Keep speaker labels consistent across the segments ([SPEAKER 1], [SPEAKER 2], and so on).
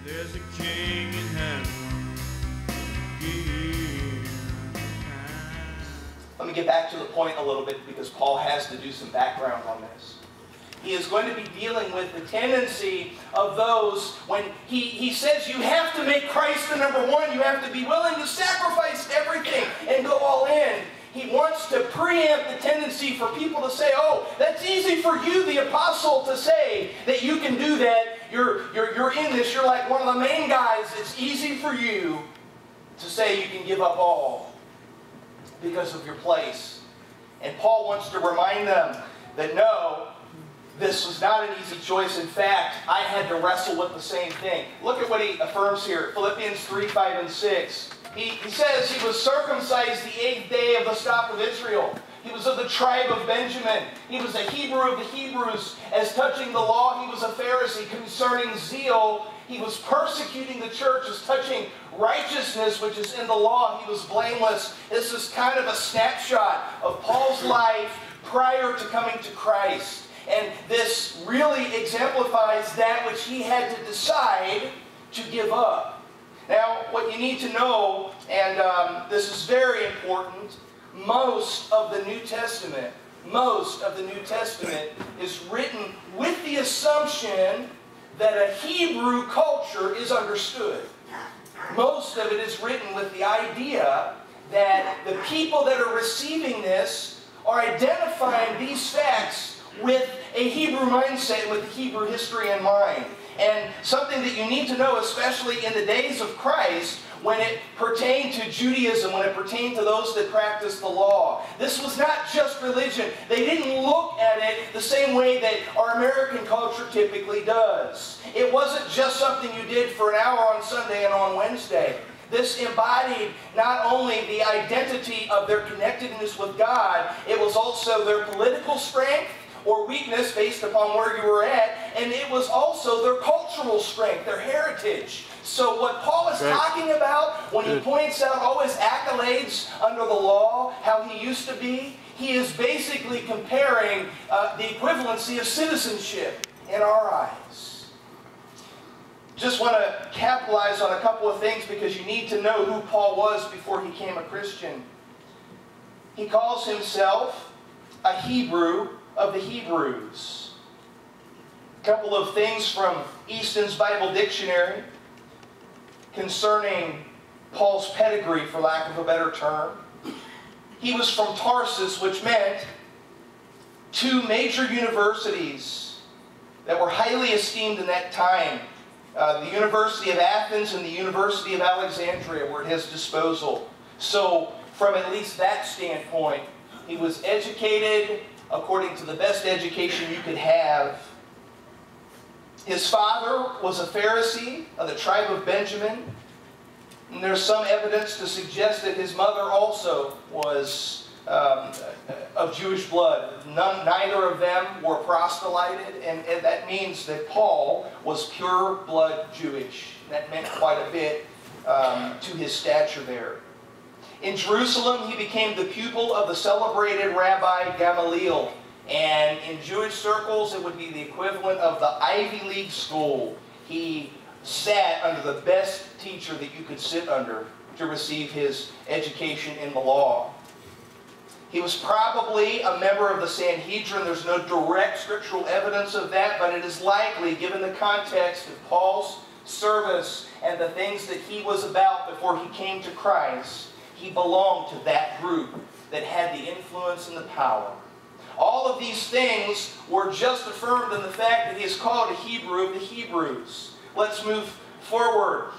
[SPEAKER 1] There's a king in heaven.
[SPEAKER 2] Let me get back to the point a little bit because Paul has to do some background on this. He is going to be dealing with the tendency of those when he says you have to make Christ the number one. You have to be willing to sacrifice everything and go all in. He wants to preempt the tendency for people to say, oh, that's easy for you, the apostle, to say that you can do that. You're in this. You're like one of the main guys. It's easy for you to say you can give up all because of your place. And Paul wants to remind them that no, this was not an easy choice. In fact, I had to wrestle with the same thing. Look at what he affirms here. Philippians 3, 5, and 6. He says he was circumcised the 8th day of the stock of Israel. He was of the tribe of Benjamin. He was a Hebrew of the Hebrews. As touching the law, he was a Pharisee. Concerning zeal, he was persecuting the church. As touching righteousness, which is in the law, he was blameless. This is kind of a snapshot of Paul's life prior to coming to Christ. And this really exemplifies that which he had to decide to give up. Now, what you need to know, and this is very important, most of the New Testament is written with the assumption that a Hebrew culture is understood. Most of it is written with the idea that the people that are receiving this are identifying these facts with a Hebrew mindset, with Hebrew history in mind. And something that you need to know, especially in the days of Christ, when it pertained to Judaism, when it pertained to those that practiced the law. This was not just religion. They didn't look at it the same way that our American culture typically does. It wasn't just something you did for an hour on Sunday and on Wednesday. This embodied not only the identity of their connectedness with God, it was also their political strength or weakness based upon where you were at, and it was also their cultural strength, their heritage. So what Paul is talking about when he points out all his accolades under the law, how he used to be, he is basically comparing the equivalency of citizenship in our eyes. Just want to capitalize on a couple of things because you need to know who Paul was before he became a Christian. He calls himself a Hebrew of the Hebrews. A couple of things from Easton's Bible Dictionary concerning Paul's pedigree, for lack of a better term. He was from Tarsus, which meant two major universities that were highly esteemed in that time. The University of Athens and the University of Alexandria were at his disposal. So, from at least that standpoint, he was educated according to the best education you could have. His father was a Pharisee of the tribe of Benjamin. And there's some evidence to suggest that his mother also was of Jewish blood. Neither of them were proselyted, and that means that Paul was pure blood Jewish. That meant quite a bit to his stature there. In Jerusalem, he became the pupil of the celebrated Rabbi Gamaliel. And in Jewish circles, it would be the equivalent of the Ivy League school. He sat under the best teacher that you could sit under to receive his education in the law. He was probably a member of the Sanhedrin. There's no direct scriptural evidence of that, but it is likely, given the context of Paul's service and the things that he was about before he came to Christ, he belonged to that group that had the influence and the power. All of these things were just affirmed in the fact that he is called a Hebrew of the Hebrews. Let's move forward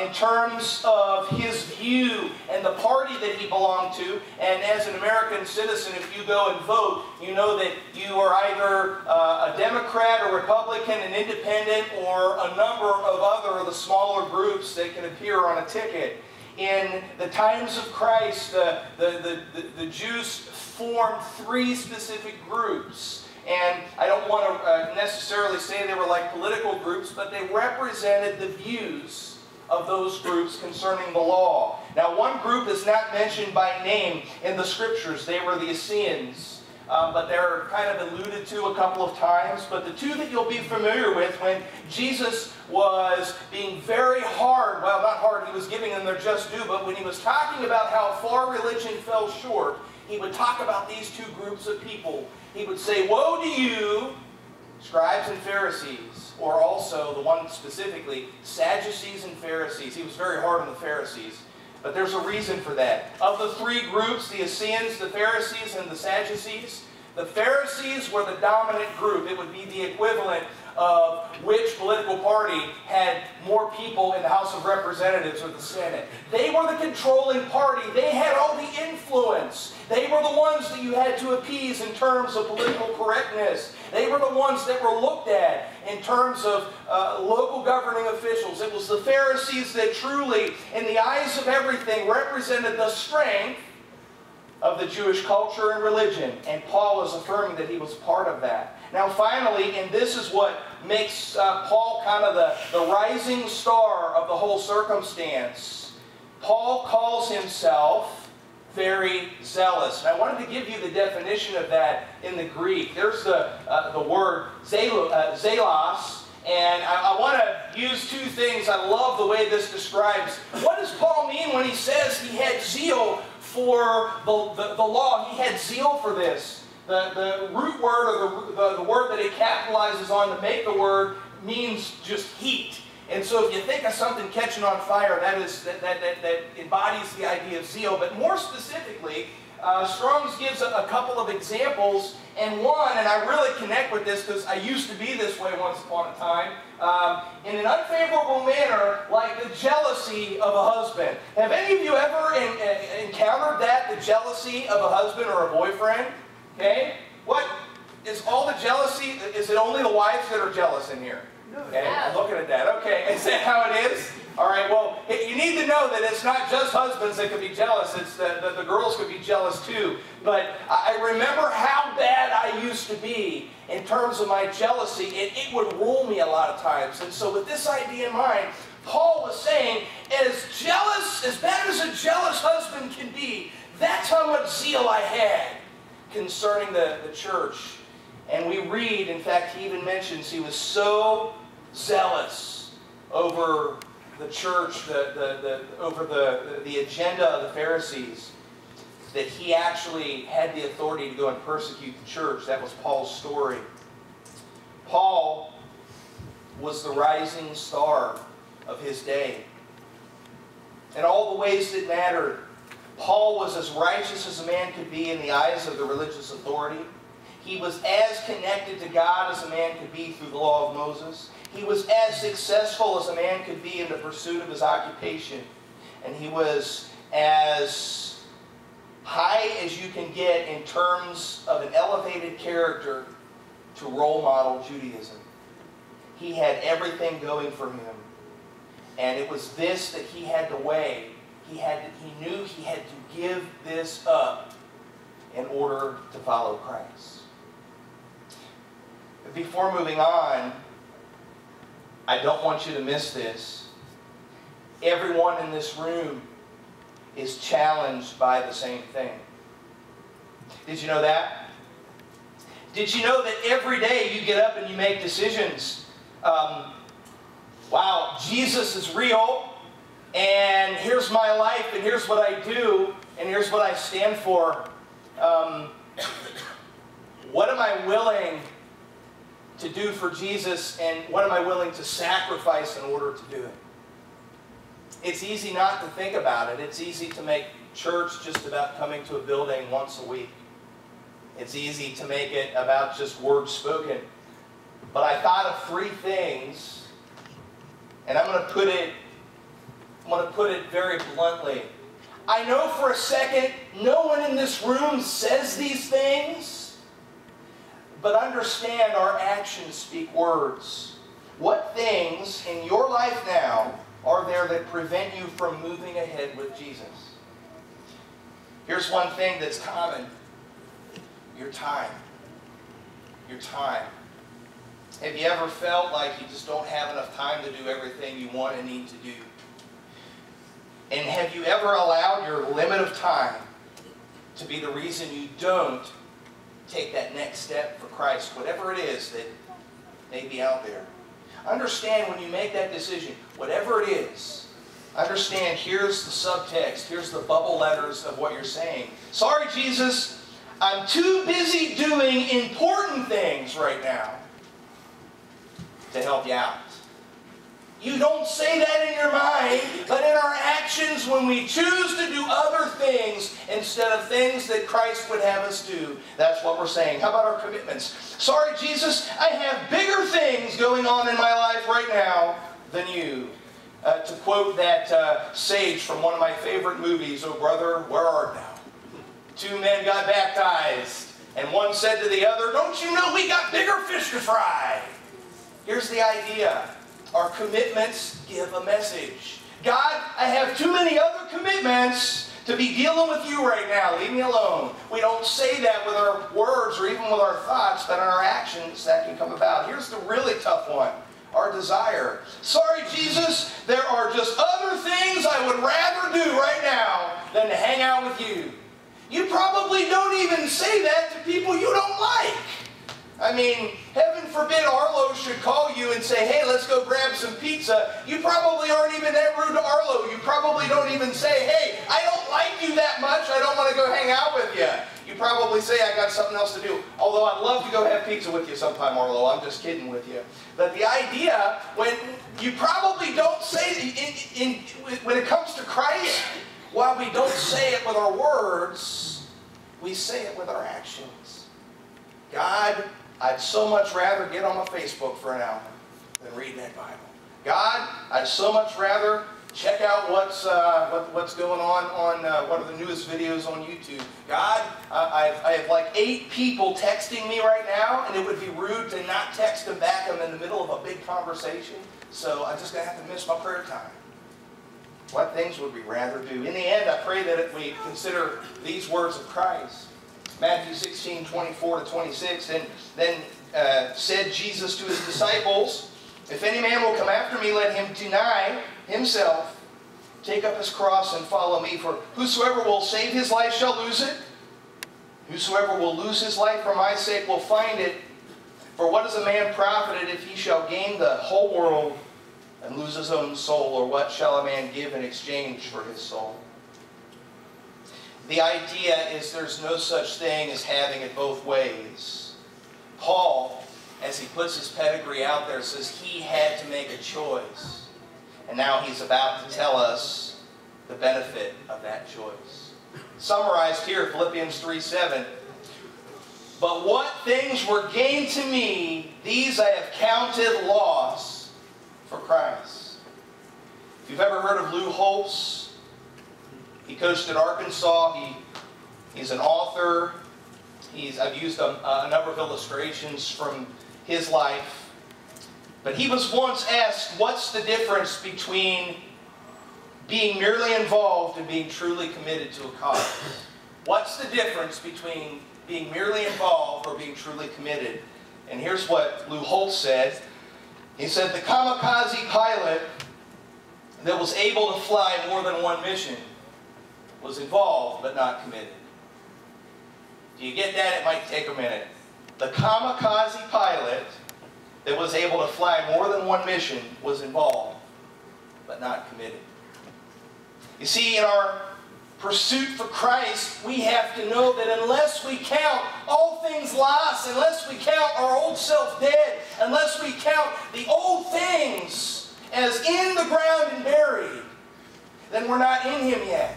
[SPEAKER 2] in terms of his view and the party that he belonged to. And as an American citizen, if you go and vote, you know that you are either a Democrat, a Republican, an independent, or a number of other of the smaller groups that can appear on a ticket. In the times of Christ, the Jews formed three specific groups. And I don't want to necessarily say they were like political groups, but they represented the views of those groups concerning the law. Now, one group is not mentioned by name in the Scriptures. They were the Essenes. but they're kind of alluded to a couple of times. But the two that you'll be familiar with when Jesus was being very hard, well, not hard, he was giving them their just due, but when he was talking about how far religion fell short, he would talk about these two groups of people. He would say, "Woe to you, scribes and Pharisees," or also the one specifically, Sadducees and Pharisees. He was very hard on the Pharisees. But there's a reason for that. Of the three groups, the Essenes, the Pharisees, and the Sadducees, the Pharisees were the dominant group. It would be the equivalent of which political party had more people in the House of Representatives or the Senate. They were the controlling party. They had all the influence. They were the ones that you had to appease in terms of political correctness. They were the ones that were looked at in terms of local governing officials. It was the Pharisees that truly, in the eyes of everything, represented the strength of the Jewish culture and religion. And Paul is affirming that he was part of that. Now finally, and this is what makes Paul kind of the rising star of the whole circumstance, Paul calls himself very zealous. And I wanted to give you the definition of that in the Greek. There's the word zelos, and I want to use two things. I love the way this describes. What does Paul mean when he says he had zeal for the law? He had zeal for this. The root word, or the word that it capitalizes on to make the word, means just heat. And so if you think of something catching on fire, that embodies the idea of zeal. But more specifically, Strong's gives a couple of examples, and one, and I really connect with this because I used to be this way once upon a time, in an unfavorable manner, like the jealousy of a husband. Have any of you ever encountered that, the jealousy of a husband or a boyfriend? Okay? What is all the jealousy? Is it only the wives that are jealous in here? Okay, I'm looking at that. Okay, is that how it is? All right, well, you need to know that it's not just husbands that could be jealous. It's the girls could be jealous too. But I remember how bad I used to be in terms of my jealousy. It would rule me a lot of times. And so with this idea in mind, Paul was saying, as bad as a jealous husband can be, that's how much zeal I had concerning the church. And we read, in fact, he even mentions he was so zealous over the church, over the agenda of the Pharisees, that he actually had the authority to go and persecute the church. That was Paul's story. Paul was the rising star of his day. In all the ways that mattered, Paul was as righteous as a man could be in the eyes of the religious authority. He was as connected to God as a man could be through the law of Moses. He was as successful as a man could be in the pursuit of his occupation. And he was as high as you can get in terms of an elevated character to role model Judaism. He had everything going for him. And it was this that he had to weigh. He knew he had to give this up in order to follow Christ. Before moving on, I don't want you to miss this. Everyone in this room is challenged by the same thing. Did you know that? Did you know that every day you get up and you make decisions? Wow, Jesus is real, and here's my life, and here's what I do, and here's what I stand for. What am I willing to do for Jesus, and what am I willing to sacrifice in order to do it? It's easy not to think about it. It's easy to make church just about coming to a building once a week. It's easy to make it about just words spoken. But I thought of three things, and I'm going to put it very bluntly. I know for a second no one in this room says these things, but understand our actions speak words. What things in your life now are there that prevent you from moving ahead with Jesus? Here's one thing that's common. Your time. Your time. Have you ever felt like you just don't have enough time to do everything you want and need to do? And have you ever allowed your limit of time to be the reason you don't take that next step for Christ, whatever it is that may be out there. Understand when you make that decision, whatever it is, understand here's the subtext, here's the bubble letters of what you're saying. Sorry, Jesus, I'm too busy doing important things right now to help you out. You don't say that in your mind, but in our actions when we choose to do other things instead of things that Christ would have us do, that's what we're saying. How about our commitments? Sorry, Jesus, I have bigger things going on in my life right now than you. To quote that sage from one of my favorite movies, "Oh brother, where art thou?" Two men got baptized, and one said to the other, "Don't you know we got bigger fish to fry?" Here's the idea. Our commitments give a message. God, I have too many other commitments to be dealing with you right now. Leave me alone. We don't say that with our words or even with our thoughts, but in our actions that can come about. Here's the really tough one. Our desire. Sorry, Jesus, there are just other things I would rather do right now than to hang out with you. You probably don't even say that to people you don't like. I mean, heaven forbid Arlo should call you and say, "Hey, let's go grab some pizza." You probably aren't even that rude to Arlo. You probably don't even say, "Hey, I don't like you that much. I don't want to go hang out with you." You probably say, "I got something else to do." Although I'd love to go have pizza with you sometime, Arlo. I'm just kidding with you. But the idea, when you probably don't say, when it comes to Christ, while we don't say it with our words, we say it with our actions. God, I'd so much rather get on my Facebook for an hour than read that Bible. God, I'd so much rather check out what's going on what are the newest videos on YouTube. God, I have like 8 people texting me right now, and it would be rude to not text them back. I'm in the middle of a big conversation, so I'm just going to have to miss my prayer time. What things would we rather do? In the end, I pray that if we consider these words of Christ, Matthew 16:24-26, and then said Jesus to his disciples, "If any man will come after me, let him deny himself, take up his cross and follow me. For whosoever will save his life shall lose it. Whosoever will lose his life for my sake will find it. For what is a man profited if he shall gain the whole world and lose his own soul? Or what shall a man give in exchange for his soul?" The idea is there's no such thing as having it both ways. Paul, as he puts his pedigree out there, says he had to make a choice. And now he's about to tell us the benefit of that choice. Summarized here, Philippians 3:7. "But what things were gained to me, these I have counted loss for Christ." If you've ever heard of Lou Holtz, he coached at Arkansas. He's an author. I've used a number of illustrations from his life. But he was once asked, what's the difference between being merely involved and being truly committed to a cause? What's the difference between being merely involved or being truly committed? And here's what Lou Holtz said. He said, "The kamikaze pilot that was able to fly more than one mission was involved but not committed." Do you get that? It might take a minute. The kamikaze pilot that was able to fly more than one mission was involved but not committed. You see, in our pursuit for Christ, we have to know that unless we count all things lost, unless we count our old self dead, unless we count the old things as in the ground and buried, then we're not in Him yet.